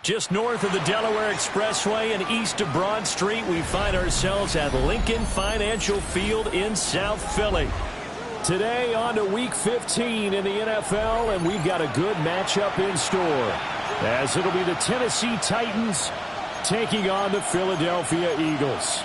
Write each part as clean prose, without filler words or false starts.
Just north of the Delaware Expressway and east of Broad Street, we find ourselves at Lincoln Financial Field in South Philly. Today on to Week 15 in the NFL, and we've got a good matchup in store, as it'll be the Tennessee Titans taking on the Philadelphia Eagles.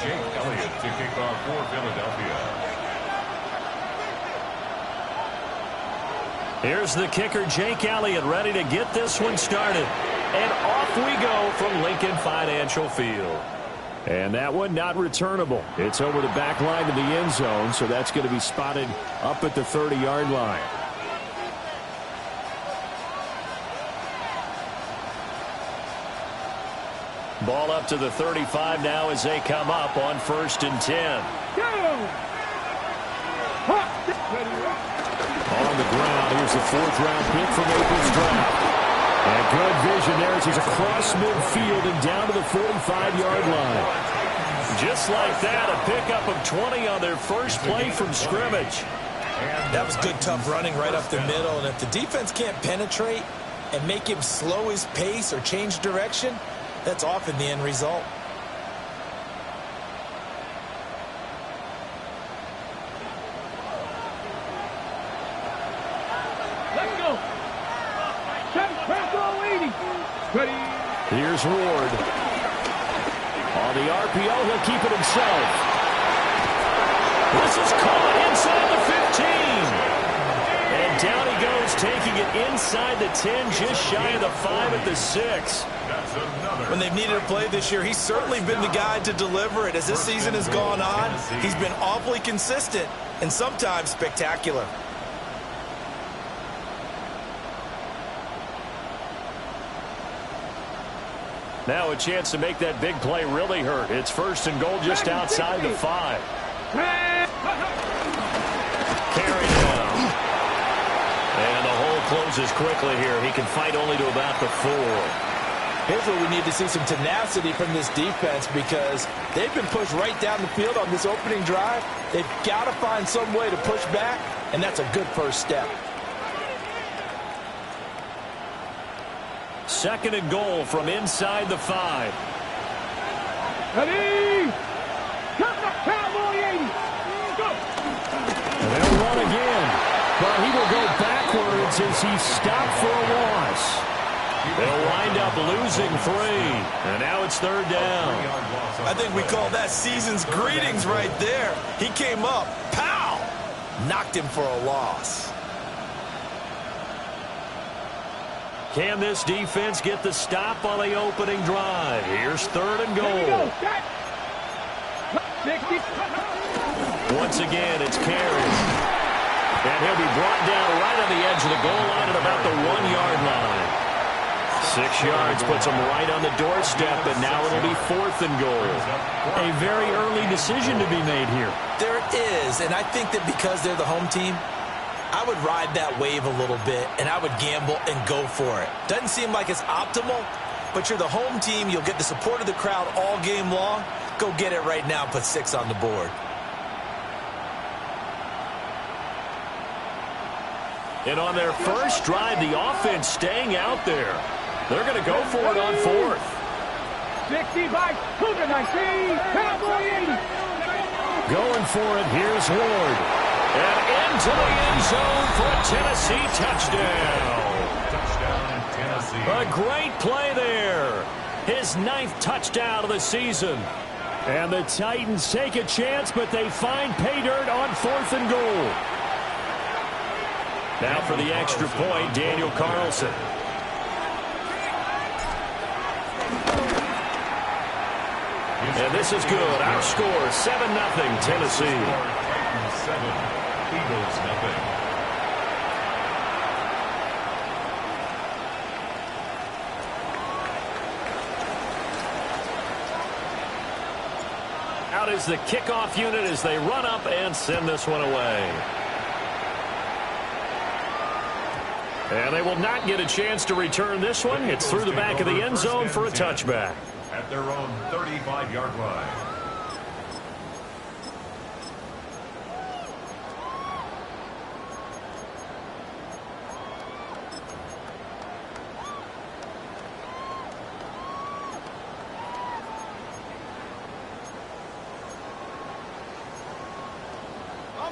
Jake Elliott to kick off for Philadelphia. Here's the kicker, Jake Elliott, ready to get this one started. And off we go from Lincoln Financial Field. And that one not returnable. It's over the back line to the end zone, so that's going to be spotted up at the 30-yard line. Ball up to the 35 now as they come up on 1st and 10. On the ground, here's the 4th-round pick from April's draft. And good vision there as he's across midfield and down to the 45-yard line. Just like that, a pickup of 20 on their first play from scrimmage. That was good, tough running right up the middle. And if the defense can't penetrate and make him slow his pace or change direction, that's often the end result. Let's go. Ready. Here's Ward. On the RPO, he'll keep it himself. This is caught inside the 15. And down he goes, taking it inside the 10, just shy of the 5 at the 6. When they've needed a play this year, he's certainly been the guy to deliver it. As this season has gone on, he's been awfully consistent and sometimes spectacular. Now a chance to make that big play really hurt. It's 1st and goal just outside the 5. Carry down. And the hole closes quickly here. He can fight only to about the 4. Here's where we need to see some tenacity from this defense, because they've been pushed right down the field on this opening drive. They've got to find some way to push back, and that's a good first step. 2nd and goal from inside the 5. Ready. Cowboy 80. Go. And they'll run again. But he will go backwards as he's stopped for a loss. They'll wind up losing 3. And now it's 3rd down. I think we call that season's greetings right there. He came up, pow! Knocked him for a loss. Can this defense get the stop on the opening drive? Here's 3rd and goal. Once again, it's Carey. And he'll be brought down right on the edge of the goal line at about the 1-yard line. 6 yards puts him right on the doorstep, and now it'll be 4th and goal. A very early decision to be made here. There is, and I think that because they're the home team, I would ride that wave a little bit, and I would gamble and go for it. Doesn't seem like it's optimal, but you're the home team. You'll get the support of the crowd all game long. Go get it right now. Put 6 on the board. And on their first drive, the offense staying out there. They're going to go for it on 4th. 65, Cougar 19, Cowboy 80. Going for it, here's Ward. And into the end zone for a Tennessee touchdown. Touchdown, Tennessee. A great play there. His 9th touchdown of the season. And the Titans take a chance, but they find pay dirt on 4th and goal. Now for the extra point, Daniel Carlson. And this is good. Our score, 7-0 Tennessee. 7, Eagles 0. Out is the kickoff unit as they run up and send this one away. And they will not get a chance to return this one. It's through the back of the end zone for a touchback. at their own 35-yard line.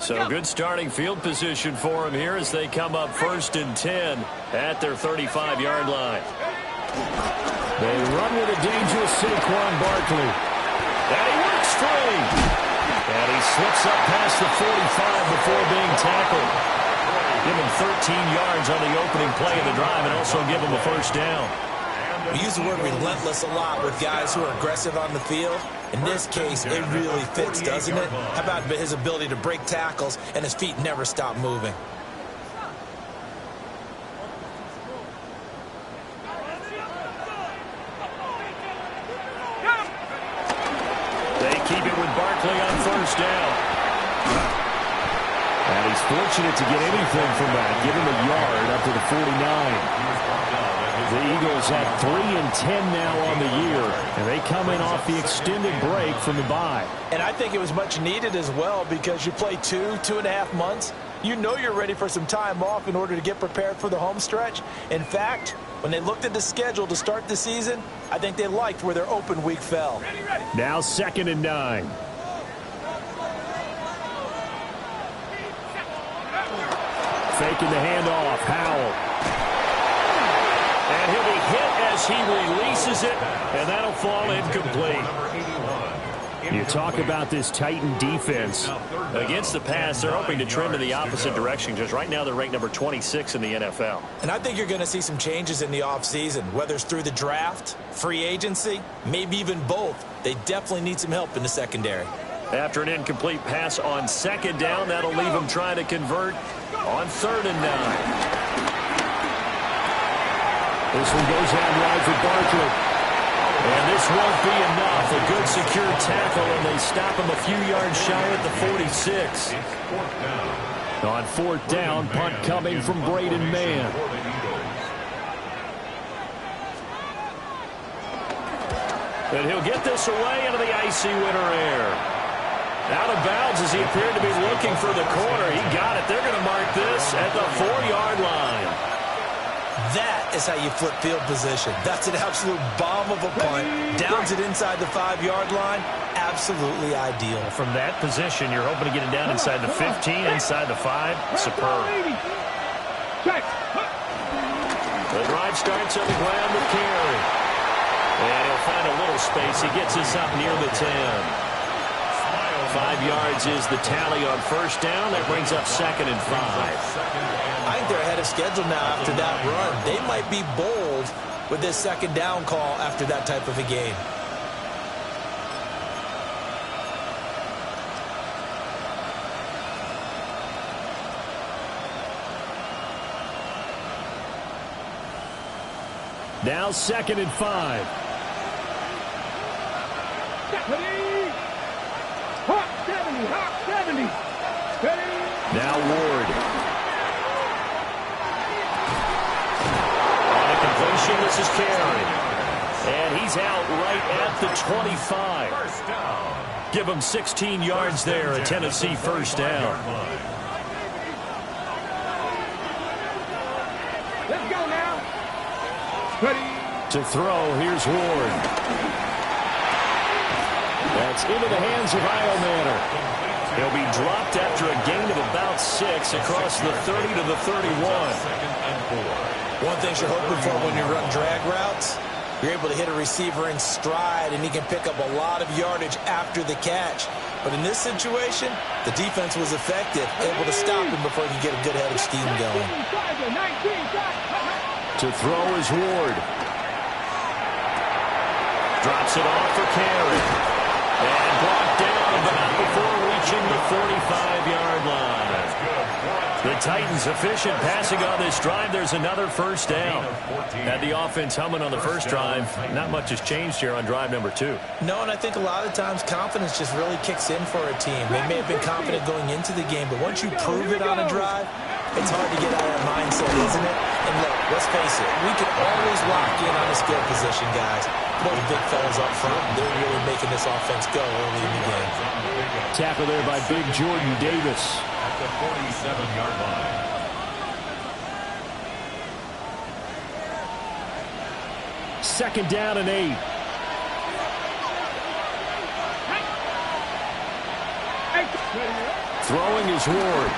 So good starting field position for him here as they come up 1st and 10 at their 35-yard line. They run with a dangerous Saquon Barkley. And he works free. And he slips up past the 45 before being tackled. Give him 13 yards on the opening play of the drive and also give him a first down. We use the word relentless a lot with guys who are aggressive on the field. In this case, it really fits, doesn't it? How about his ability to break tackles and his feet never stop moving? They keep it with Barkley on first down. And he's fortunate to get anything from that. Give him a yard up to the 49. The Eagles have 3 and 10 now on the year, and they come in off the extended break from the bye. And I think it was much needed as well because you play 2.5 months. You know you're ready for some time off in order to get prepared for the home stretch. In fact, when they looked at the schedule to start the season, I think they liked where their open week fell. Now 2nd and 9. Faking the handoff, Howell. And he'll be hit as he releases it, and that'll fall incomplete. You talk about this Titan defense. Against the pass, they're hoping to trend in the opposite direction, because right now they're ranked number 26 in the NFL. And I think you're going to see some changes in the offseason, whether it's through the draft, free agency, maybe even both. They definitely need some help in the secondary. After an incomplete pass on 2nd down, that'll leave them trying to convert on 3rd and 9. This one goes out wide for Barkley. And this won't be enough. A good secure tackle, and they stop him a few yards shy at the 46. On 4th down, punt coming from Braden Mann. And he'll get this away into the icy winter air. Out of bounds as he appeared to be looking for the corner. He got it. They're going to mark this at the 4-yard line. That is how you flip field position. That's an absolute bomb of a punt. Downs it inside the 5-yard line. Absolutely ideal. From that position, you're hoping to get it down inside the 15, inside the 5. Superb. The drive starts on the ground with Carey. And he'll find a little space. He gets us up near the 10. 5 yards is the tally on 1st down. That brings up 2nd and 5. I think they're ahead of schedule now after that run. They might be bold with this 2nd down call after that type of a game. Now 2nd and 5. Hot 70, hot 70. Now Ward. This is Carey. And he's out right at the 25. Give him 16 yards there, a Tennessee first down. Let's go now. Ready. To throw, here's Ward. That's into the hands of Iomanner. He'll be dropped after a gain of about 6 across the 30 to the 31. One thing you're hoping for when you run drag routes, you're able to hit a receiver in stride, and he can pick up a lot of yardage after the catch. But in this situation, the defense was effective, able to stop him before he could get a good head of steam going. To throw is Ward. Drops it off for Carey. And brought down, but not before reaching the 45-yard line. The Titans efficient passing on this drive. There's another first down. Had the offense humming on the first drive. Not much has changed here on drive number 2. No, and I think a lot of times confidence just really kicks in for a team. They may have been confident going into the game, but once you prove it on a drive, It's hard to get out of that mindset, isn't it? And look, let's face it, we can always lock in on a skill position, guys. Those big fellas up front, they're really making this offense go early in the game. Tackle there by big Jordan Davis. At the 47-yard line. Second down and 8. Throwing is Ward.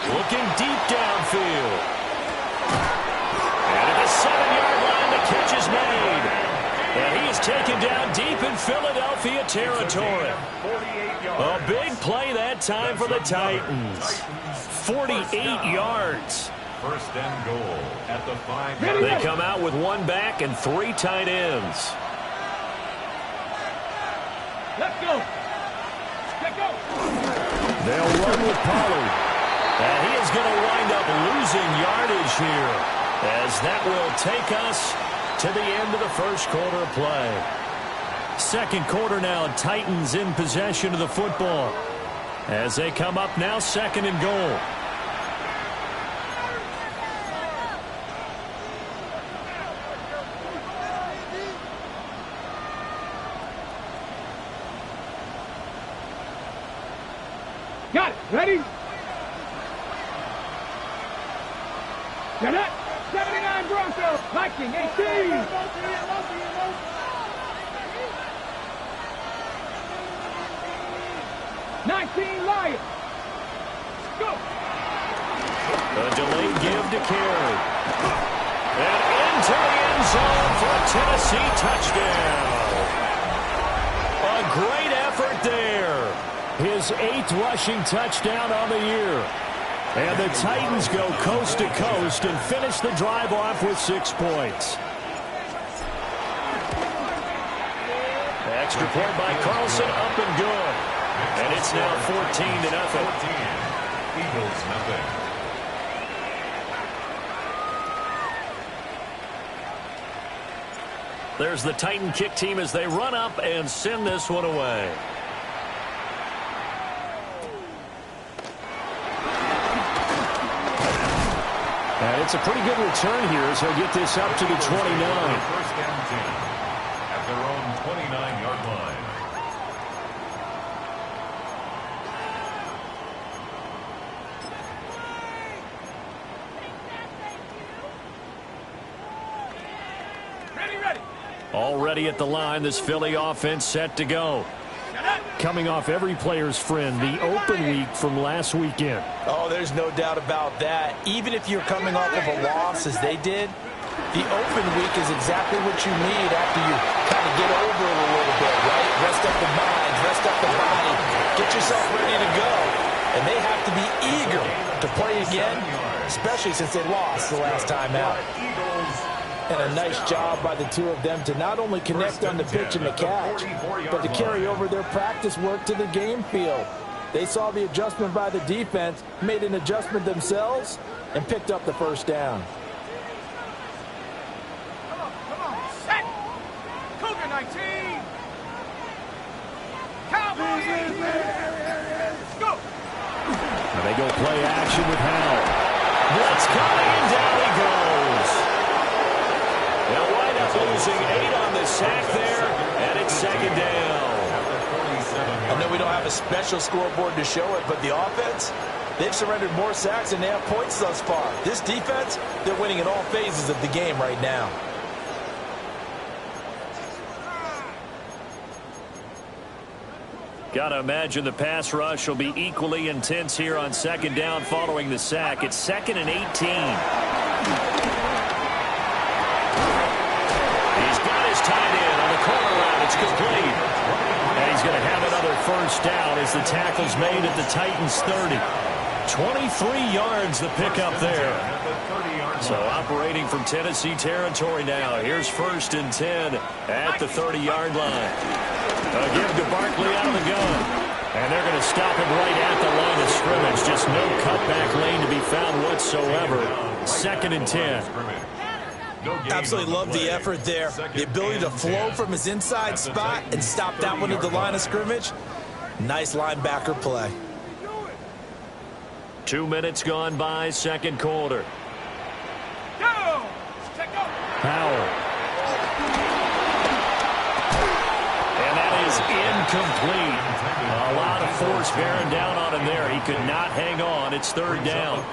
Looking deep downfield. And at the 7-yard line, the catch is made. And he is taken down deep in Philadelphia territory. A big play that time for the Titans. 48 yards. First and goal at the 5-yard line. They come out with one back and 3 tight ends. Let's go. Let's go. They'll run with Pollard. And he is going to wind up losing yardage here, as that will take us to the end of the first quarter of play. Second quarter now, Titans in possession of the football, as they come up now second and goal. Got it. Ready? Got it. 79 Broncos. Viking 18. 19 Lions. Go. A delayed give to Carey. And into the end zone for a Tennessee touchdown. A great effort there. His 8th rushing touchdown on the year. And the Titans go coast to coast and finish the drive off with 6 points. Extra point by Carlson, up and good. And it's now 14-0. Eagles nothing. There's the Titan kick team as they run up and send this one away. And it's a pretty good return here as he'll get this up to the 29. First and 10 at their own 29-yard line. Ready. Already at the line, this Philly offense set to go. Coming off every player's friend, the open week from last weekend. Oh, there's no doubt about that. Even if you're coming off of a loss as they did, the open week is exactly what you need after you kind of get over it a little bit, right? Rest up the mind, rest up the body, get yourself ready to go. And they have to be eager to play again, especially since they lost the last time out. And a nice job by the two of them to not only connect on the pitch and the catch, but to carry over their practice work to the game field. They saw the adjustment by the defense, made an adjustment themselves, and picked up the first down. Come on. Set. Cougar 19. Cowboys. Go. And they go play action with Howell. Blitz coming, and down he goes. They'll wind up losing 8 on the sack there, and it's second down. I know we don't have a special scoreboard to show it, but the offense, they've surrendered more sacks than they have points thus far. This defense, they're winning in all phases of the game right now. Got to imagine the pass rush will be equally intense here on second down following the sack. It's 2nd and 18. Tied in on the corner route. It's complete. And he's going to have another first down as the tackle's made at the Titans' 30. 23 yards the pickup there. So operating from Tennessee territory now. Here's 1st and 10 at the 30-yard line. A give to Barkley out of the gun. And they're going to stop him right at the line of scrimmage. Just no cutback lane to be found whatsoever. 2nd and 10. Absolutely love the effort there. The ability to flow from his inside spot and stop that one at the line of scrimmage. Nice linebacker play. 2 minutes gone by, second quarter. Go! Check out. Powell. And that is incomplete. A lot of force bearing down on him there. He could not hang on. It's third down.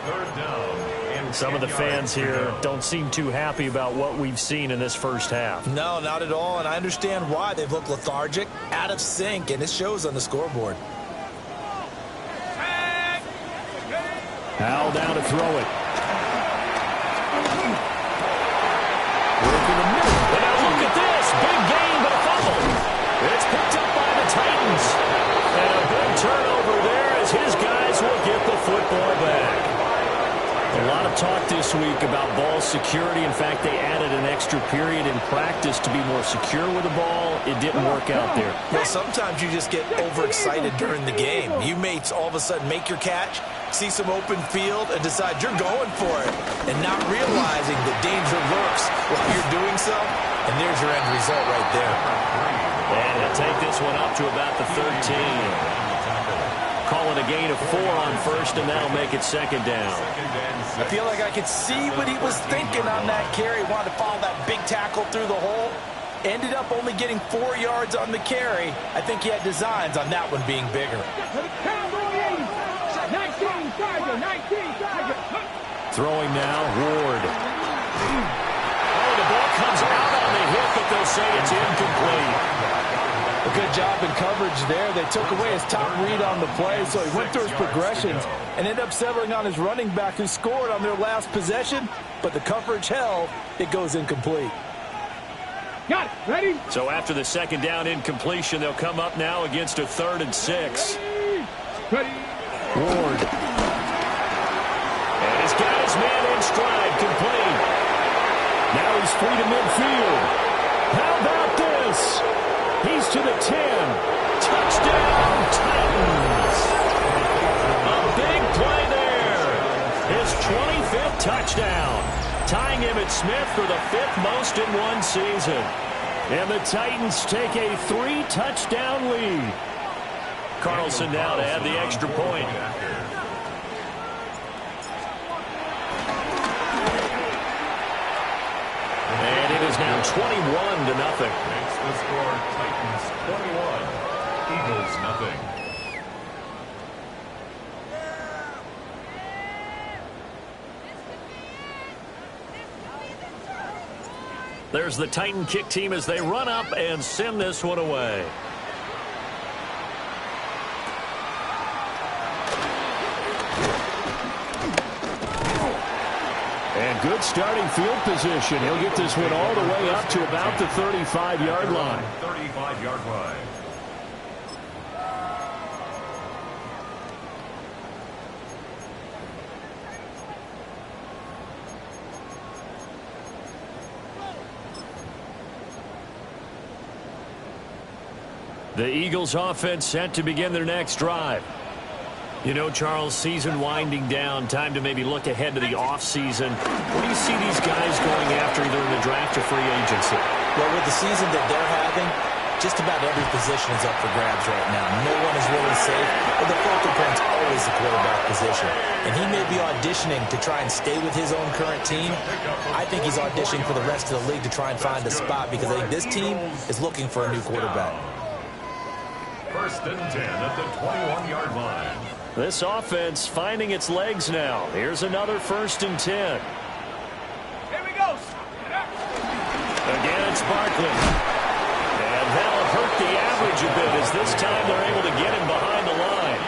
Some of the fans here don't seem too happy about what we've seen in this first half. No, not at all, and I understand why. They've looked lethargic, out of sync, and it shows on the scoreboard. Powell down to throw it. But now look at this. Big gain, but a fumble. It's picked up by the Titans. And a big turnover there as his guys will get the football back. A lot of talk this week about ball security. In fact, they added an extra period in practice to be more secure with the ball. It didn't work out there. Well, sometimes you just get overexcited during the game. You may all of a sudden make your catch, see some open field, and decide you're going for it, and not realizing the danger lurks while you're doing so. And there's your end result right there. And he'll take this one up to about the 13. Call it a gain of 4 on first, and that'll make it second down. I feel like I could see what he was thinking on that carry. He wanted to follow that big tackle through the hole. Ended up only getting 4 yards on the carry. I think he had designs on that one being bigger. 19, Tiger, 19, Tiger. Throwing now, Ward. Oh, the ball comes out on the hit, but they'll say it's incomplete. A good job in coverage there. They took away his top read on the play, so he went through his progressions and ended up settling on his running back who scored on their last possession, but the coverage held. It goes incomplete. Got it. Ready? So after the second down incompletion, they'll come up now against a 3rd and 6. Ready. Ward. And he's got his man in stride, complete. Now he's free to midfield. How about this? He's to the 10. Touchdown, Titans. A big play there. His 25th touchdown. Tying him at Smith for the 5th most in one season. And the Titans take a 3-touchdown lead. Carlson now to add the extra point. And it is now 21-0. Makes the score Titans 21, Eagles nothing. There's the Titan kick team as they run up and send this one away. And good starting field position. He'll get this one all the way up to about the 35-yard line. 35-yard line. The Eagles offense set to begin their next drive. You know, Charles, season winding down, time to maybe look ahead to the offseason. What do you see these guys going after either in the draft or free agency? Well, with the season that they're having, just about every position is up for grabs right now. No one is really safe, but the focal point's always the quarterback position. And he may be auditioning to try and stay with his own current team. I think he's auditioning for the rest of the league to try and find a spot because I think this team is looking for a new quarterback. 1st and 10 at the 21-yard line. This offense finding its legs now. Here's another 1st and 10. Here we go. Again, it's Barkley. And that'll hurt the average a bit as this time they're able to get him behind the line.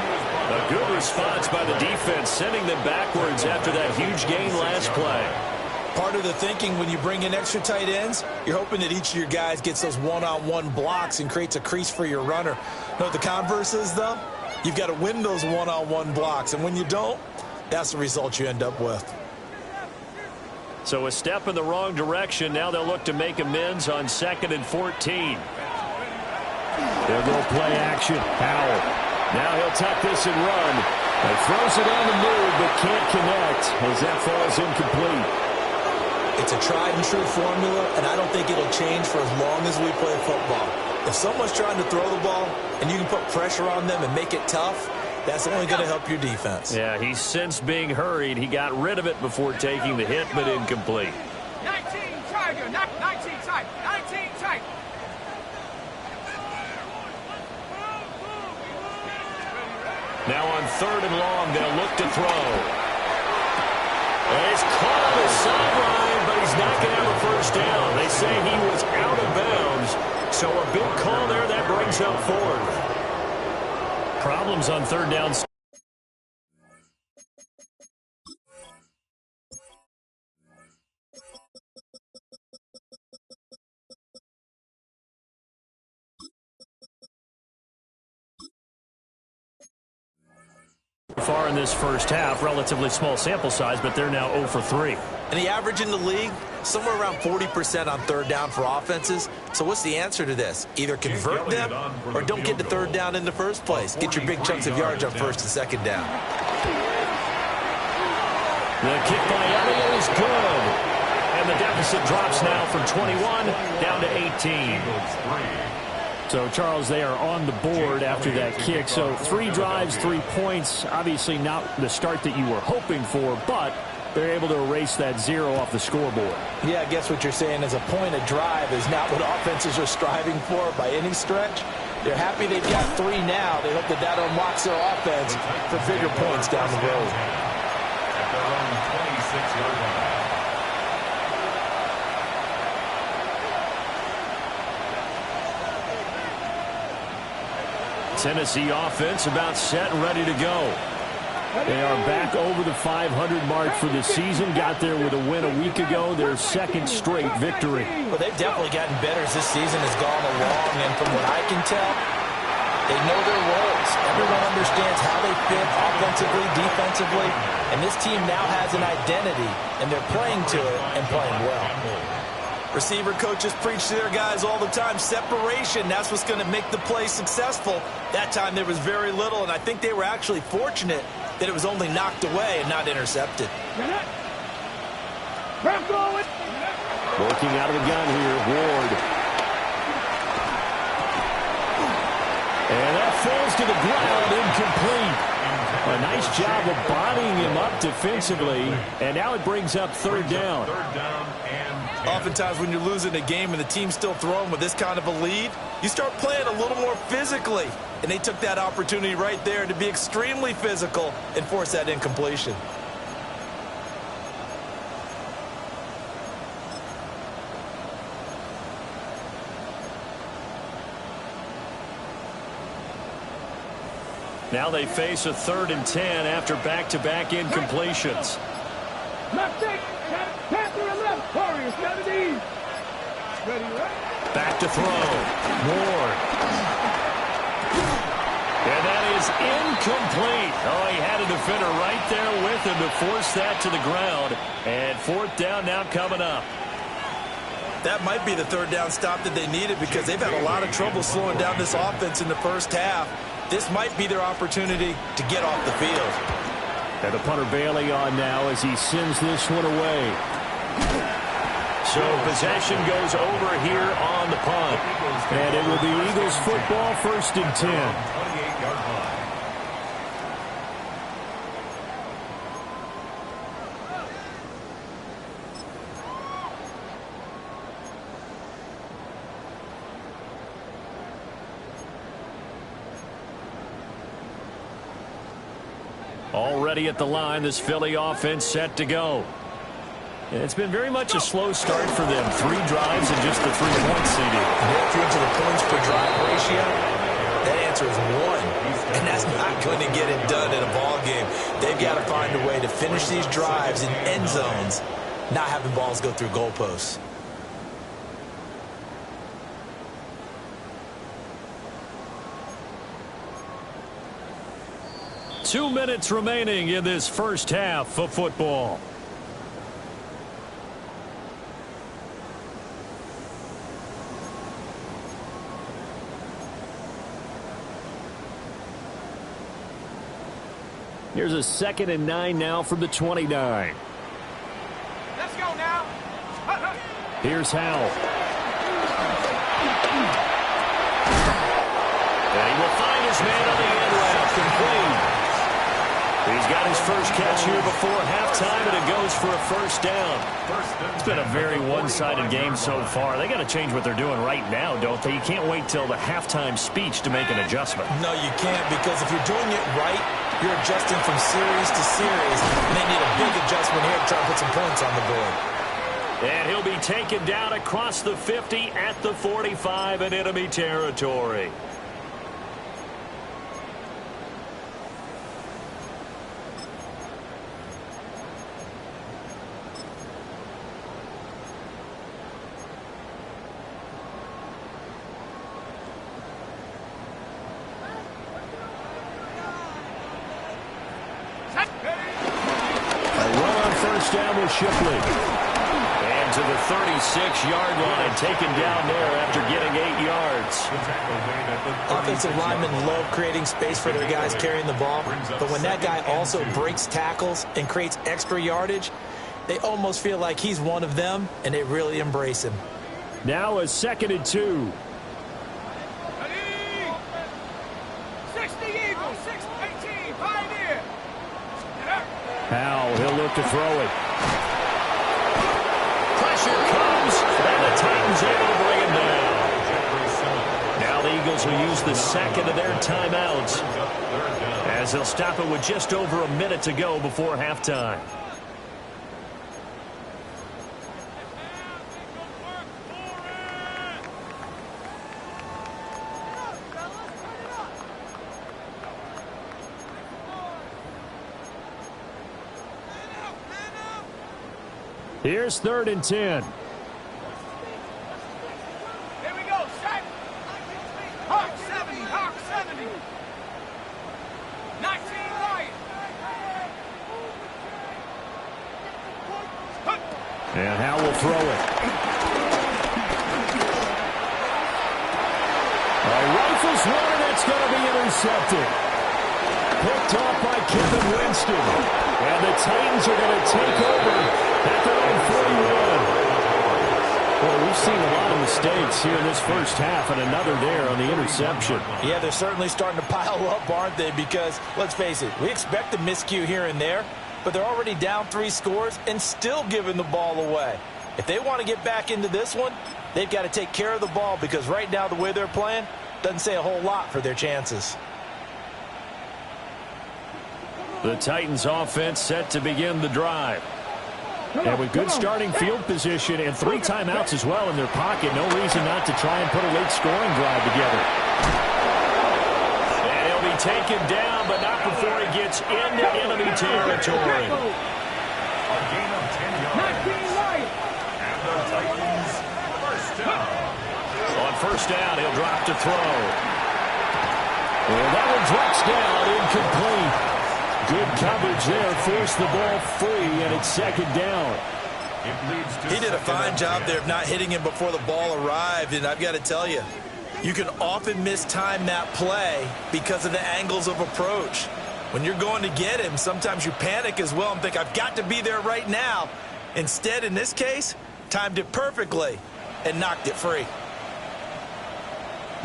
A good response by the defense, sending them backwards after that huge gain last play. Part of the thinking when you bring in extra tight ends, you're hoping that each of your guys gets those one-on-one blocks and creates a crease for your runner. You know what the converse is, though? You've got to win those one-on-one blocks, and when you don't, that's the result you end up with. So a step in the wrong direction. Now they'll look to make amends on 2nd and 14. They'll go play action. Powell. Now he'll tuck this and run. He throws it on the move, but can't connect as that falls incomplete. It's a tried-and-true formula, and I don't think it'll change for as long as we play football. If someone's trying to throw the ball and you can put pressure on them and make it tough, That's only going to help your defense. Yeah, he sensed being hurried. He got rid of it before taking the hit, but incomplete. 19 Tiger, 19 tight, 19 tight. Now on 3rd and long, they'll look to throw. And it's caught on the sideline, but he's not going to have a first down. They say he was out of bounds. So a big call there that brings up 4th. Problems on 3rd down. Far in this first half, relatively small sample size, but they're now 0 for 3. And the average in the league, somewhere around 40% on 3rd down for offenses. So what's the answer to this? Either convert them or don't get to 3rd down in the first place. Get your big chunks of yards on 1st and 2nd down. The kick by Elliott is good. And the deficit drops now from 21 down to 18. So, Charles, they are on the board after that kick. So 3 drives, 3 points. Obviously not the start that you were hoping for, but they're able to erase that 0 off the scoreboard. Yeah, I guess what you're saying is a point a drive is not what offenses are striving for by any stretch. They're happy they've got 3 now. They hope that that unlocks their offense for bigger points down the road. At their own 26-yard line. Tennessee offense about set and ready to go. They are back over the 500 mark for the season. Got there with a win a week ago, their 2nd straight victory. Well, they've definitely gotten better as this season has gone along, and from what I can tell, they know their roles. Everyone understands how they fit offensively, defensively, and this team now has an identity, and they're playing to it and playing well. Receiver coaches preach to their guys all the time. Separation, that's what's going to make the play successful. That time there was very little, and I think they were actually fortunate that it was only knocked away and not intercepted. Working out of the gun here, Ward. And that falls to the ground, incomplete. A nice job of bodying him up defensively, and now it brings up 3rd down. 3rd down and 10. Oftentimes when you're losing a game and the team's still throwing with this kind of a lead, you start playing a little more physically. And they took that opportunity right there to be extremely physical and force that incompletion. Now they face a 3rd and 10 after back-to-back incompletions. Left take, Panther and left, Warriors, 70. Ready, right? Back to throw. Ward. And that is incomplete. Oh, he had a defender right there with him to force that to the ground. And 4th down now coming up. That might be the 3rd down stop that they needed because they've had a lot of trouble slowing down this offense in the first half. This might be their opportunity to get off the field. And the punter Bailey on now as he sends this one away. So possession goes over here on the punt. And it will be Eagles football, 1st and 10. 28-yard line. Already at the line, this Philly offense set to go. And it's been very much a slow start for them. 3 drives and just the 3 points, CD. If you're into the points per drive ratio, that answer is 1. And that's not going to get it done in a ball game. They've got to find a way to finish these drives in end zones, not having balls go through goalposts. Two minutes remaining in this first half of football. Here's a 2nd and 9 now from the 29. Let's go now. Here's Howell. And he will find his man on the end route, complete. He's got his first catch here before halftime, and it goes for a first down. It's been a very one-sided game so far. They got to change what they're doing right now, don't they? You can't wait till the halftime speech to make an adjustment. No, you can't, because if you're doing it right, you're adjusting from series to series, and they need a big adjustment here to try and put some points on the board. And he'll be taken down across the 50 at the 45 in enemy territory. Down with Shipley. And to the 36-yard line, taken down there after getting 8 yards. Offensive linemen love creating space for their guys carrying the ball, but when that guy also breaks tackles and creates extra yardage, they almost feel like he's one of them, and they really embrace him. Now a 2nd and 2. 60 Eagles, 6-18, Pioneer. Powell, he'll look to throw it. Pressure comes, and the Titans able to bring him down. Now the Eagles will use the second of their timeouts, as they'll stop it with just over a minute to go before halftime. Here's 3rd and 10. Here we go, set. Hawk 70, Hawk 70. 19 right. And Howe will throw it. Rifles one, and it's going to be intercepted. Picked off by Kevin Winston. And the Titans are going to take over at their own 41. Well, we've seen a lot of mistakes here in this first half, and another there on the interception. Yeah, they're certainly starting to pile up, aren't they? Because, let's face it, we expect a miscue here and there, but they're already down 3 scores and still giving the ball away. If they want to get back into this one, they've got to take care of the ball, because right now the way they're playing doesn't say a whole lot for their chances. The Titans offense set to begin the drive. And with good starting field position and 3 timeouts as well in their pocket, no reason not to try and put a late scoring drive together. And he'll be taken down, but not before he gets into enemy territory. A gain of 10 yards. And the Titans first down. On first down, he'll drop to throw. And that one drops down, incomplete. Good coverage there, forced the ball free, and it's 2nd down. He did a fine job there of not hitting him before the ball arrived, and I've got to tell you, you can often mistime that play because of the angles of approach. When you're going to get him, sometimes you panic as well and think, I've got to be there right now. Instead, in this case, timed it perfectly and knocked it free.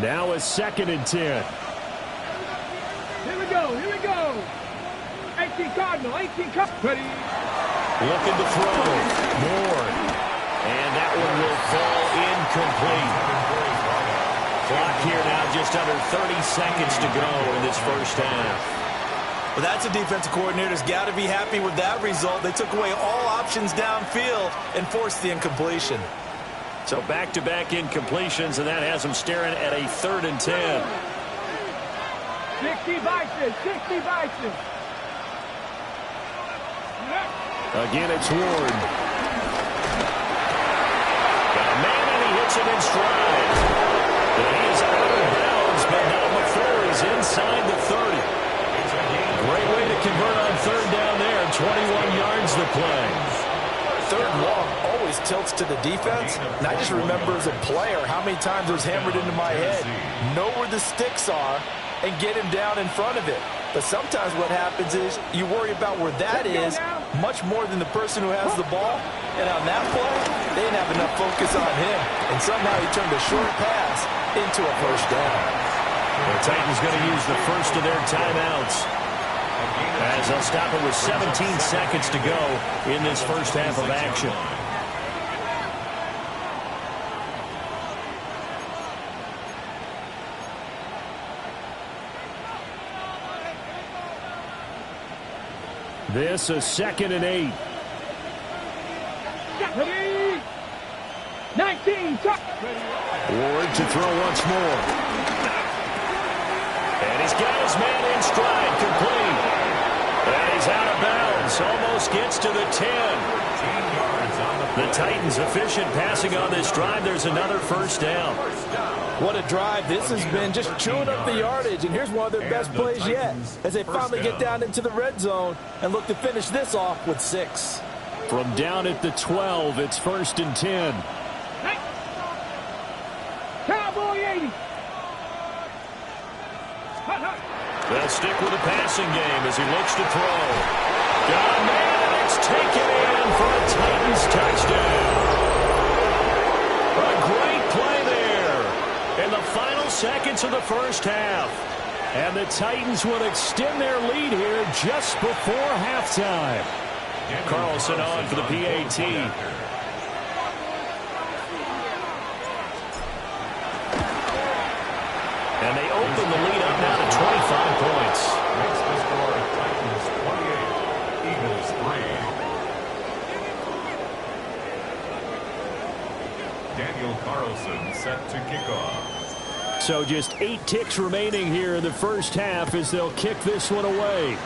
Now a 2nd and 10. Here we go, here we go. 18 Cardinal, 18 Cardinal. Ready. Looking to throw. Moore. And that one will fall incomplete. Clock here now just under 30 seconds to go in this first half. Well, that's a defensive coordinator's got to be happy with that result. They took away all options downfield and forced the incompletion. So back-to-back incompletions, and that has them staring at a 3rd and 10. 60 vices, 60 vices. Again, it's Ward. Got a man, and he hits it in stride. And he is out of bounds, but not before he's inside the 30. Great way to convert on 3rd down there. 21 yards the play. 3rd long always tilts to the defense. And I just remember as a player how many times it was hammered into my head. Know where the sticks are and get him down in front of it. But sometimes what happens is you worry about where that is much more than the person who has the ball. And on that play, they didn't have enough focus on him. And somehow he turned a short pass into a first down. The Titans going to use the first of their timeouts, as they'll stop it with 17 seconds to go in this first half of action. This is 2nd and 8. 19. Ward to throw once more. And he's got his man in stride, complete. And he's out of bounds, almost gets to the 10. The Titans efficient passing on this drive. There's another first down. What a drive. This has been just chewing up the yardage, and here's one of their best plays yet as they finally get down into the red zone and look to finish this off with 6. From down at the 12, it's 1st and 10. Cowboy 80. They'll stick with the passing game as he looks to throw. Got a man, and it's taken in for a Titans touchdown. A great play there in the final seconds of the first half. And the Titans will extend their lead here just before halftime. Carlson on for the PAT. And they open the lead up now to 25 points. Makes the score Titans 28, Eagles 3. Daniel Carlson set to kick off. So just 8 ticks remaining here in the first half as they'll kick this one away.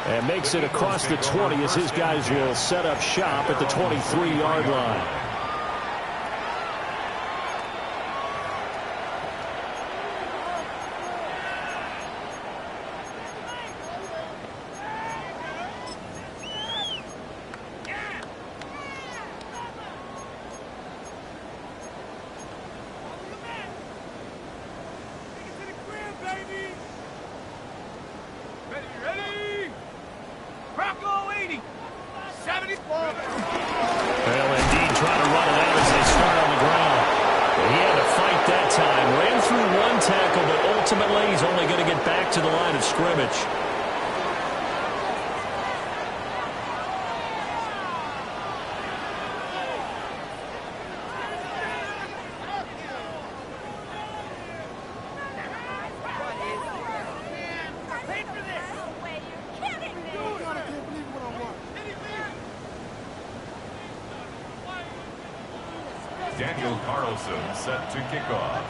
And makes it across the 20 as his guys will set up shop at the 23-yard line. Daniel Carlson set to kick off.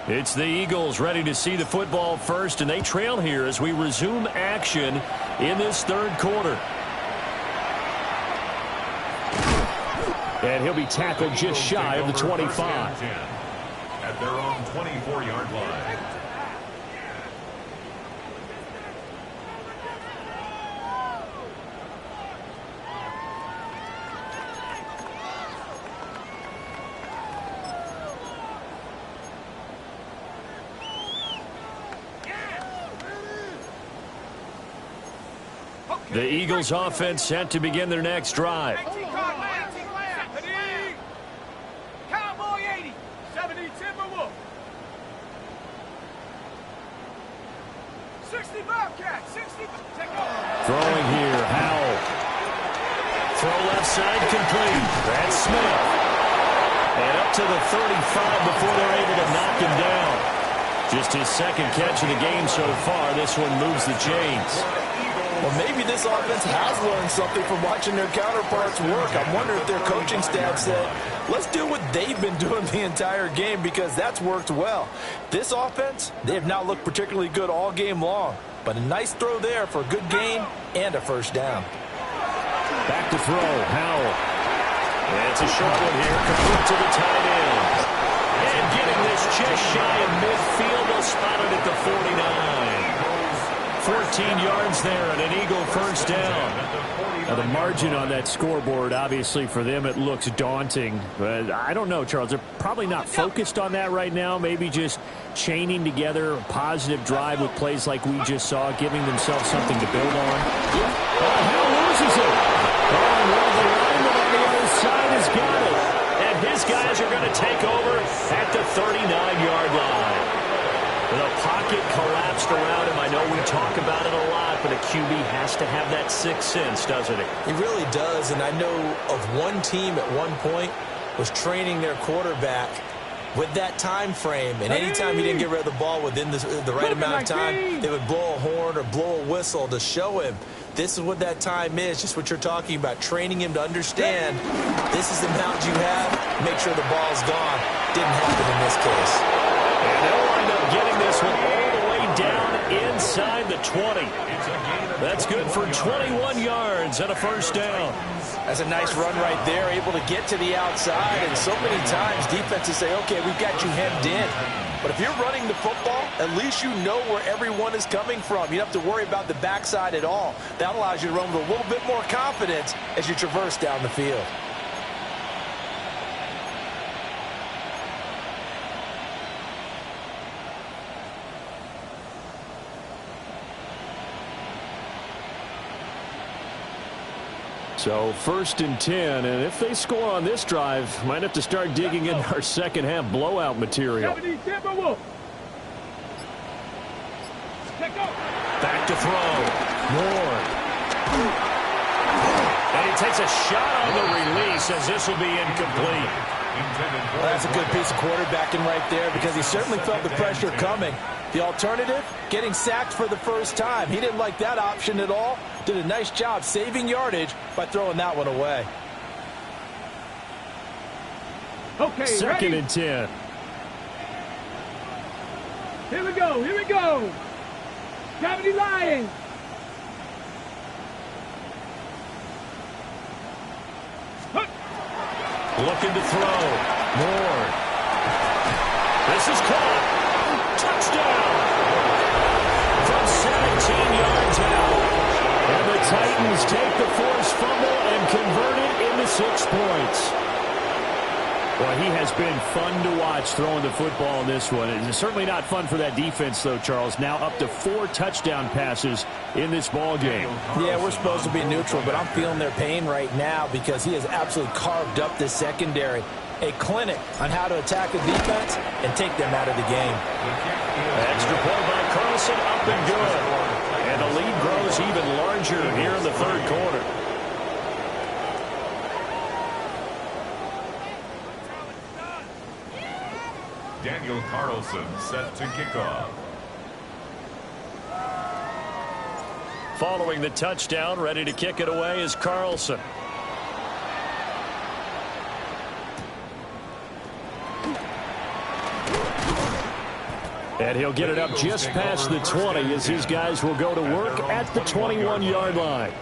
It's the Eagles ready to see the football first, and they trail here as we resume action in this third quarter. And he'll be tackled just shy of the 25. At their own 24-yard line. The Eagles offense set to begin their next drive. Cowboy 80. 70 Timberwolf. 60 Bobcat. 60. Throwing here, Howell. Throw left side complete. That's Smith. And up to the 35 before they're able to knock him down. Just his second catch of the game so far. This one moves the chains. Well, maybe this offense has learned something from watching their counterparts work. I'm wondering if their coaching staff said, let's do what they've been doing the entire game, because that's worked well. This offense, they have not looked particularly good all game long, but a nice throw there for a good gain and a first down. Back to throw, Howell. And it's a short one here, complete to the tight end. And getting this just shy of midfield, they'll spot it at the 49. 14 15 yards there and an Eagle first down. Now the margin on that scoreboard, obviously for them it looks daunting. But I don't know, Charles. They're probably not focused on that right now. Maybe just chaining together a positive drive with plays like we just saw, giving themselves something to build on. Hill loses it. And the lineman on the other side has got it. And his guys are going to take over at the 39-yard line. The pocket collapsed around him. I know we talk about it a lot, but a QB has to have that sixth sense, doesn't it? He really does, and I know of one team at one point was training their quarterback with that time frame, and anytime he didn't get rid of the ball within the right amount of time, they would blow a horn or blow a whistle to show him this is what that time is, just what you're talking about, training him to understand this is the amount you have, make sure the ball's gone. Didn't happen in this case. And they'll wind up getting this one all the way down inside the 20. That's good for 21 yards and a first down. That's a nice run right there, able to get to the outside. And so many times defenses say, okay, we've got you hemmed in. But if you're running the football, at least you know where everyone is coming from. You don't have to worry about the backside at all. That allows you to run with a little bit more confidence as you traverse down the field. So 1st and 10, and if they score on this drive, might have to start digging in our second half blowout material. Back to throw. Moore. And he takes a shot on the release as this will be incomplete. Well, that's a good piece of quarterbacking right there because he certainly felt the pressure coming. The alternative, getting sacked for the first time. He didn't like that option at all. Did a nice job saving yardage by throwing that one away. Okay, 2nd and 10. Here we go, here we go. Gravity Lions. Looking to throw. Moore. This is caught. Touchdown. From 17 yards out. And the Titans take the forced fumble and convert it into 6 points. Well, he has been fun to watch throwing the football in this one. It's certainly not fun for that defense, though, Charles. Now up to 4 touchdown passes in this ball game. Yeah, we're supposed to be neutral, but I'm feeling their pain right now because he has absolutely carved up this secondary. A clinic on how to attack the defense and take them out of the game. Extra point by Carlson, up and good. And the lead grows even larger here in the 3rd quarter. Daniel Carlson set to kick off. Following the touchdown, ready to kick it away is Carlson. And he'll get it up just past the 20 as these guys will go to work at the 21-yard line.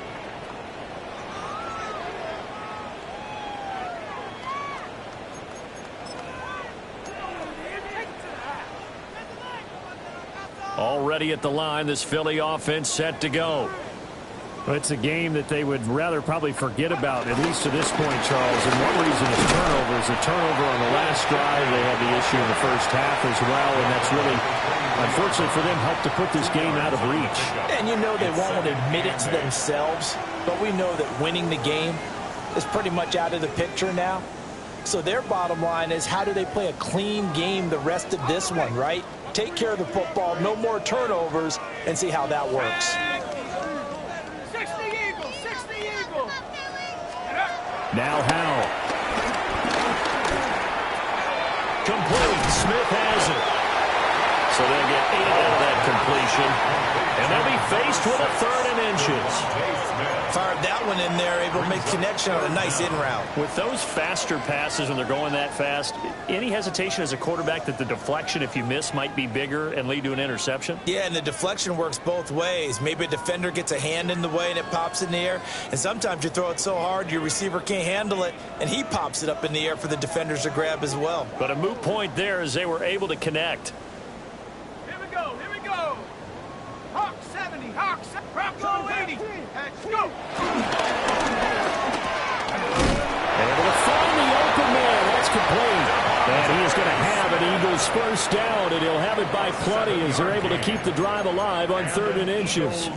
Already at the line, this Philly offense set to go. Well, it's a game that they would rather probably forget about, at least to this point, Charles. And one reason is turnovers. A turnover on the last drive. They had the issue in the first half as well, and that's really, unfortunately for them, helped to put this game out of reach. And you know they won't admit it to themselves, but we know that winning the game is pretty much out of the picture now. So their bottom line is, how do they play a clean game the rest of this one, right? Take care of the football, no more turnovers, and see how that works. 60 Eagles, 60 Eagles. Now Howell. Complete. Smith has it. So they'll get 8 out of that completion. And they'll be faced with a 3rd and inches. Fired that one in there, able to make connection on a nice in route. With those faster passes, when they're going that fast, any hesitation as a quarterback that the deflection, if you miss, might be bigger and lead to an interception? Yeah, and the deflection works both ways. Maybe a defender gets a hand in the way and it pops in the air. And sometimes you throw it so hard your receiver can't handle it, and he pops it up in the air for the defenders to grab as well. But a moot point there as they were able to connect. Here we go, here we go. Hawk 70. Rocco 80. Let's go. Able to find the open man. That's complete. And he is going to have an Eagles first down, and he'll have it by plenty as they're able to keep the drive alive on 3rd and inches.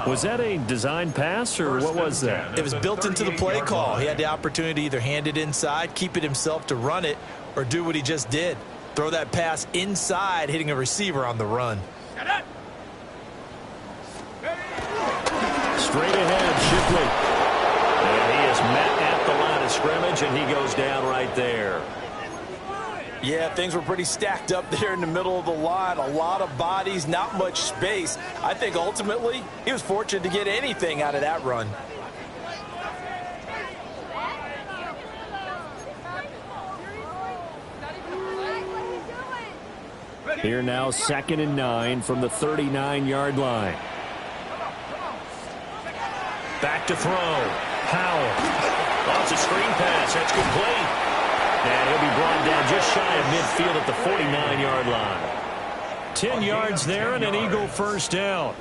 Was that a design pass, or what was that? It was built into the play call. He had the opportunity to either hand it inside, keep it himself to run it, or do what he just did. Throw that pass inside, hitting a receiver on the run. Straight ahead, Shipley. And he is met at the line of scrimmage, and he goes down right there. Yeah, things were pretty stacked up there in the middle of the line. A lot of bodies, not much space. I think ultimately he was fortunate to get anything out of that run. Here now, 2nd and 9 from the 39-yard line. Back to throw. Howell. Lots of screen pass. That's complete. And he'll be brought down just shy of midfield at the 49-yard line. 10 yards there and an Eagle first down.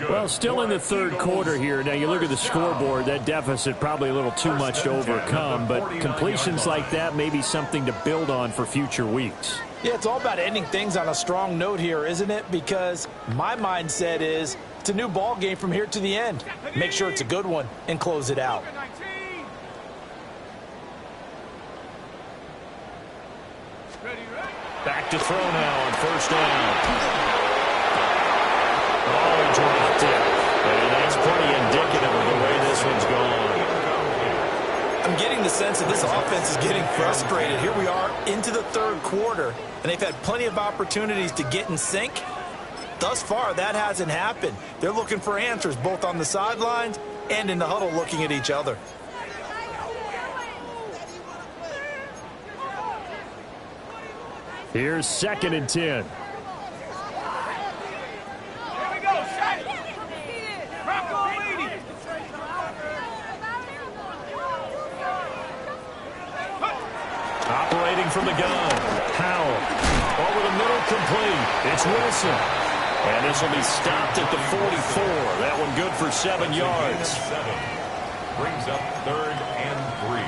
Well, still in the 3rd quarter here. Now, you look at the scoreboard, that deficit probably a little too much to overcome, but completions like that may be something to build on for future weeks. Yeah, it's all about ending things on a strong note here, isn't it? Because my mindset is it's a new ball game from here to the end. Make sure it's a good one and close it out. Back to throw now on first down. Oh, he dropped it. And that's pretty indicative of the way this one's gone. I'm getting the sense that this offense is getting frustrated. Here we are into the 3rd quarter, and they've had plenty of opportunities to get in sync. Thus far, that hasn't happened. They're looking for answers both on the sidelines and in the huddle looking at each other. Here's 2nd and 10. Here we go, shot it. Rocco 80. Operating from the gun. Howell. Over the middle, complete. It's Wilson. And this will be stopped at the 44. That one good for 7 yards. Brings up 3rd and 3.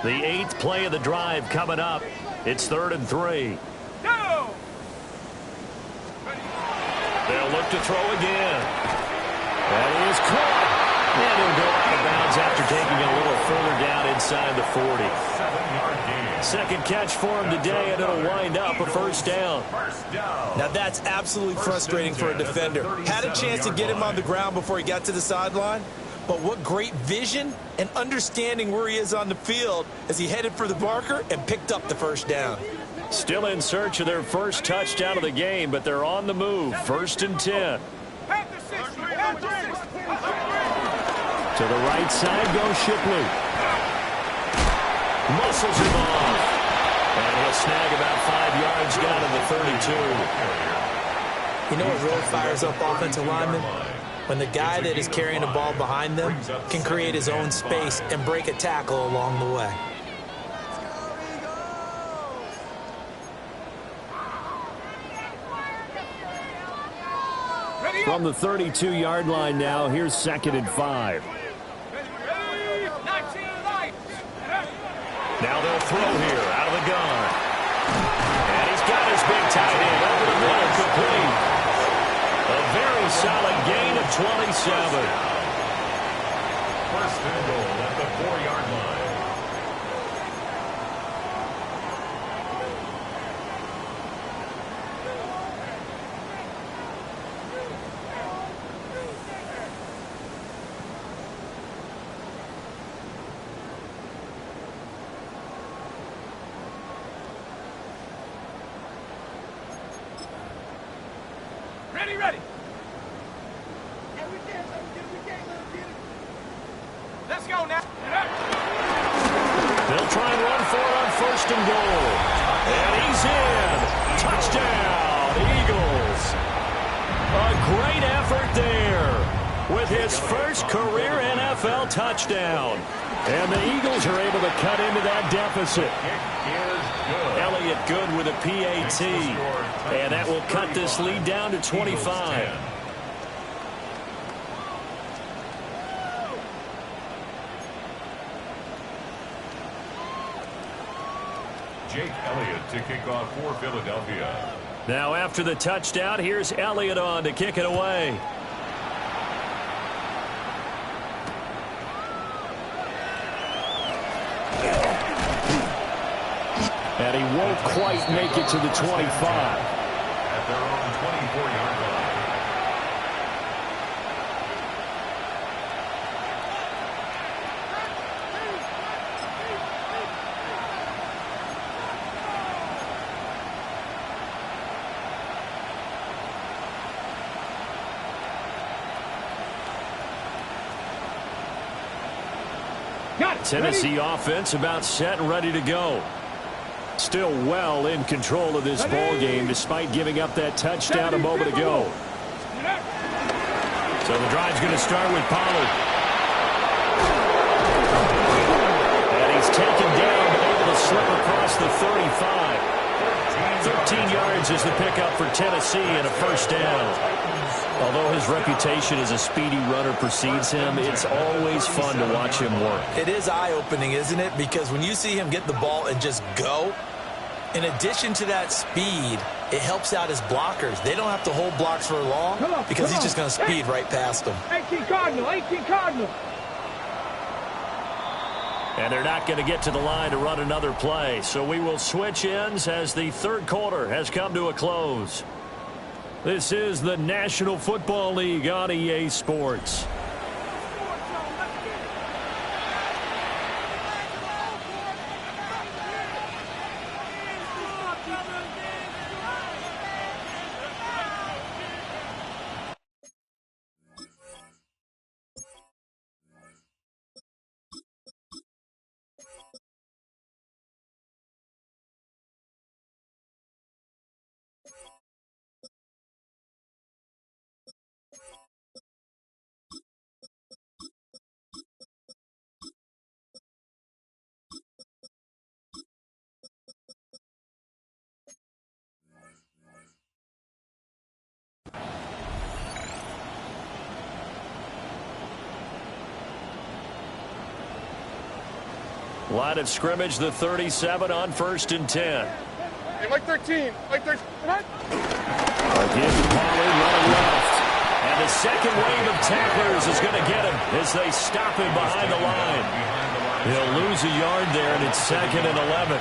The 8th play of the drive coming up. It's 3rd and 3. Go! They'll look to throw again. That is caught. And he'll go out of bounds after taking a little further down inside the 40. 7-yard gain. Second catch for him today, and it'll wind up a first down. Now that's absolutely frustrating for a defender. Had a chance to get him on the ground before he got to the sideline, but what great vision and understanding where he is on the field as he headed for the marker and picked up the first down. Still in search of their first touchdown of the game, but they're on the move. 1st and 10. To the right side goes Shipley. Muscles him off. And he'll snag about 5 yards down to the 32. You know what really fires up offensive linemen? When the guy that is carrying the ball behind them can create his own space and break a tackle along the way. From the 32-yard line now, here's 2nd and 5. Now they'll throw here out of the gun. And he's got his big tight end over the middle, complete. A very solid gain of 27. 1st and goal at the 4-yard line. Ready. Let's go now. They'll try and run for it on 1st and goal. And he's in. Touchdown, Eagles. A great effort there. with his first career NFL touchdown. And the Eagles are able to cut into that deficit. Elliott good with a PAT. And that will cut this lead down to 25. Jake Elliott to kick off for Philadelphia. Now after the touchdown, here's Elliott on to kick it away. And he won't quite make it to the 25. At their own 24-yard line. Tennessee offense about set and ready to go. Still well in control of this ball game despite giving up that touchdown a moment ago. So the drive's going to start with Pollard. And he's taken down but able to slip across the 35. 13 yards is the pickup for Tennessee and a first down. Although his reputation as a speedy runner precedes him, it's always fun to watch him work. It is eye-opening, isn't it? Because when you see him get the ball and just go, in addition to that speed, it helps out his blockers. They don't have to hold blocks for long because he's just going to speed right past them. 18 Cardinal, 18 Cardinal. And they're not going to get to the line to run another play. So we will switch ends as the third quarter has come to a close. This is the National Football League on EA Sports. Line of scrimmage, the 37 on 1st and 10. Hey, Mike 13. Mike 13. Again, Pollard running left. And the second wave of tacklers is going to get him as they stop him behind the line. He'll lose a yard there, and it's 2nd and 11.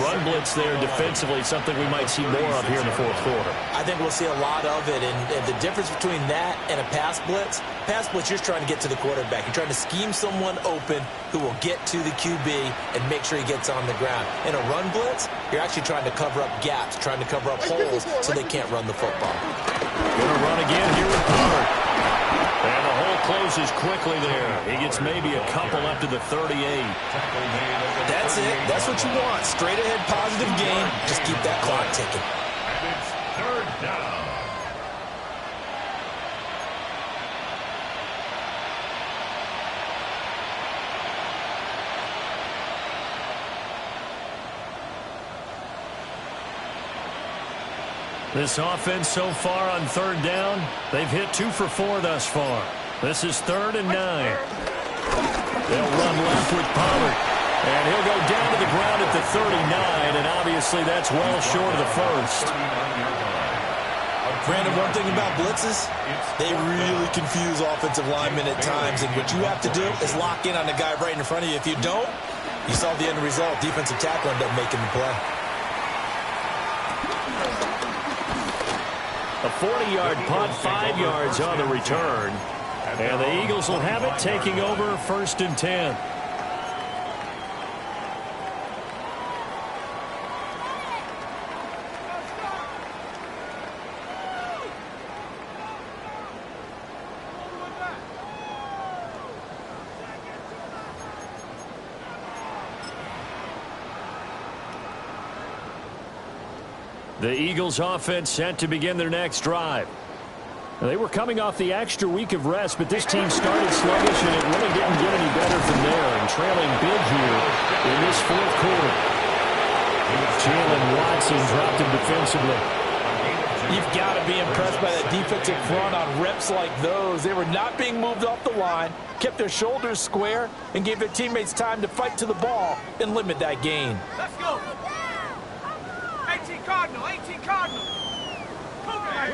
Run blitz there defensively, something we might see more of here in the fourth quarter. I think we'll see a lot of it, and the difference between that and a pass blitz, you're trying to get to the quarterback. You're trying to scheme someone open who will get to the QB and make sure he gets on the ground. In a run blitz, you're actually trying to cover up gaps, trying to cover up holes so they can't run the football. Going to run again here with Pollard. And the hole closes quickly there. He gets maybe a couple up to the 38. That's it. That's what you want. Straight ahead positive gain. Just keep that clock ticking. And it's 3rd down. This offense so far on 3rd down, they've hit 2 for 4 thus far. This is 3rd and 9. They'll run left with Pollard. And he'll go down to the ground at the 39, and obviously that's well short of the first. Brandon, one thing about blitzes, they really confuse offensive linemen at times, and what you have to do is lock in on the guy right in front of you. If you don't, you saw the end result. Defensive tackle ended up making the play. A 40-yard punt, 5 yards on the return. And the Eagles will have it, taking over 1st and 10. The Eagles offense set to begin their next drive. They were coming off the extra week of rest, but this team started sluggish, and it really didn't get any better from there. And trailing big here in this fourth quarter. Jalen Watson dropped him defensively. You've got to be impressed by that defensive front on reps like those. They were not being moved off the line, kept their shoulders square, and gave their teammates time to fight to the ball and limit that gain. Let's go. 18 Cardinal, 18 Cardinal. On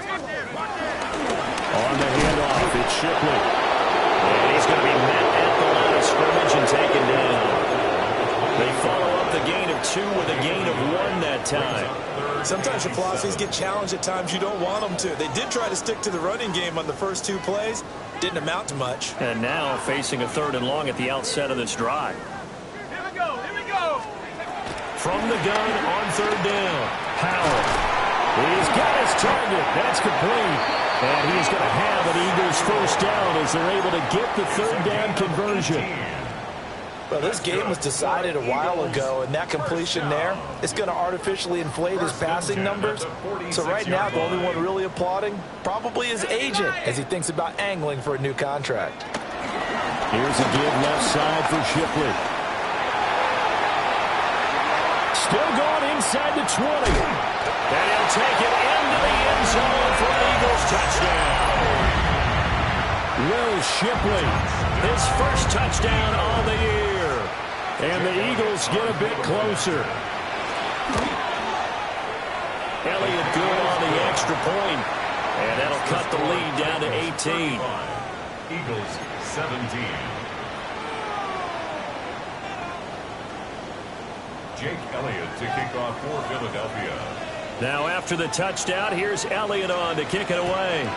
the handoff, it's Shipley. And he's going to be met at the line of scrimmage and taken down. They follow up the gain of 2 with a gain of 1 that time. Sometimes your philosophies get challenged at times you don't want them to. They did try to stick to the running game on the first 2 plays. Didn't amount to much. And now facing a 3rd and long at the outset of this drive. Here we go, here we go. From the gun on 3rd down. Howard. He's got his target. That's complete. And he's going to have an Eagles first down as they're able to get the 3rd down conversion. Well, this game was decided a while ago, and that completion there is going to artificially inflate his passing numbers. So right now, the only one really applauding probably his agent as he thinks about angling for a new contract. Here's a give left side for Shipley. Still going inside the 20. And he'll take it into the end zone for an Eagles touchdown. Will Shipley, his first touchdown on the year. And the Eagles get a bit closer. Elliott good on the extra point. And that'll cut the lead down to 18. Eagles 17. Jake Elliott to kick off for Philadelphia. Now after the touchdown, here's Elliott on to kick it away.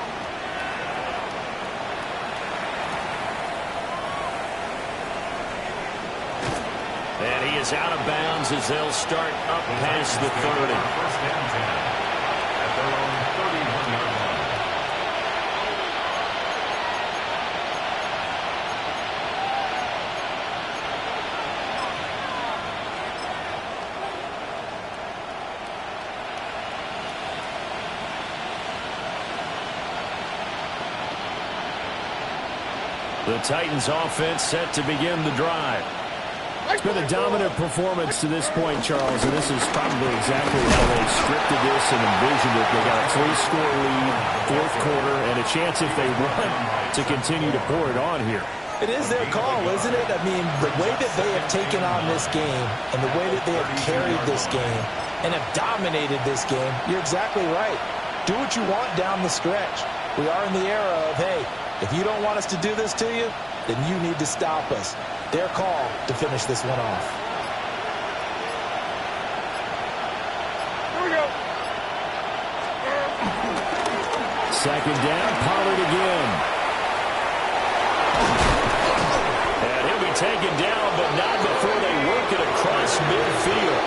And he is out of bounds as they'll start up past the 30. First and 10 at their own 31-yard line. The Titans offense set to begin the drive. It's been a dominant performance to this point, Charles, and this is probably exactly how they scripted this and envisioned it. They got a 3-score lead, fourth quarter, and a chance if they run to continue to pour it on here. It is their call, isn't it? I mean, the way that they have taken on this game and the way that they have carried this game and have dominated this game, you're exactly right. Do what you want down the stretch. We are in the era of, hey, if you don't want us to do this to you, then you need to stop us. Their call to finish this one off. Here we go. Second down, Pollard again. And he'll be taken down, but not before they work it across midfield.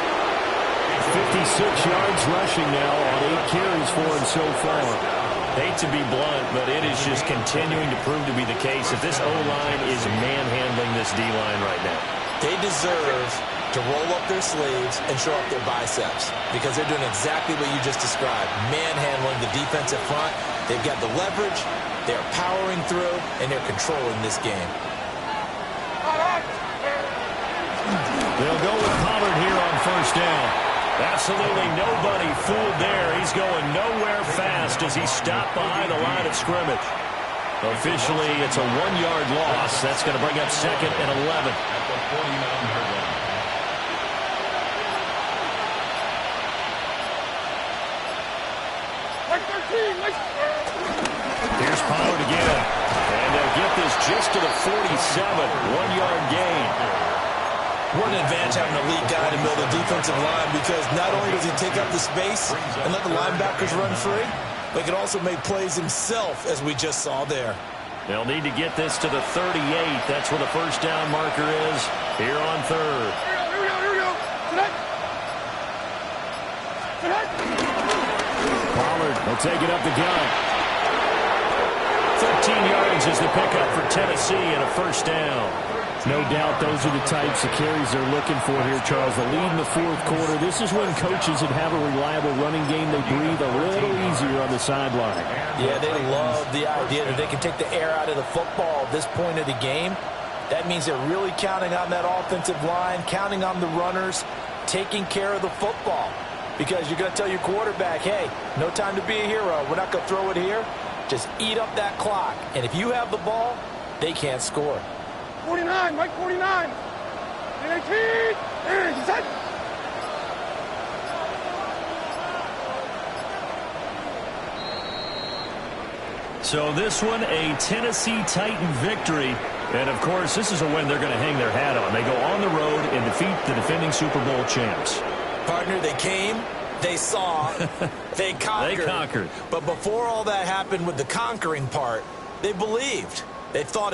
56 yards rushing now on 8 carries for him so far. Hate to be blunt, but it is just continuing to prove to be the case that this O-line is manhandling this D-line right now. They deserve to roll up their sleeves and show up their biceps because they're doing exactly what you just described, manhandling the defensive front. They've got the leverage, they're powering through, and they're controlling this game. They'll go with Pollard here on first down. Absolutely nobody fooled there. He's going nowhere fast as he's stopped behind the line of scrimmage. Officially, it's a 1-yard loss. That's going to bring up 2nd and 11. At the 49-yard line. Like 13. Like... Here's Pollard again. And they'll get this just to the 47. 1-yard gain. What an advantage having a lead guy to build a defensive line because not only does he take up the space and let the linebackers run free, but he can also make plays himself, as we just saw there. They'll need to get this to the 38. That's where the first down marker is here on 3rd. Here we go, here we go. Tonight. Pollard will take it up the gun. 13 yards is the pickup for Tennessee and a first down. No doubt those are the types of carries they're looking for here, Charles. The lead in the fourth quarter. This is when coaches that have a reliable running game, they breathe a little easier on the sideline. Yeah, they love the idea that they can take the air out of the football at this point of the game. That means they're really counting on that offensive line, counting on the runners, taking care of the football. Because you're going to tell your quarterback, hey, no time to be a hero. We're not going to throw it here. Just eat up that clock. And if you have the ball, they can't score. 49, Mike, 49. 18. And set. So this one, a Tennessee Titan victory. And, of course, this is a win they're going to hang their hat on. They go on the road and defeat the defending Super Bowl champs. Partner, they came, they saw, they conquered. They conquered. But before all that happened with the conquering part, they believed. They thought it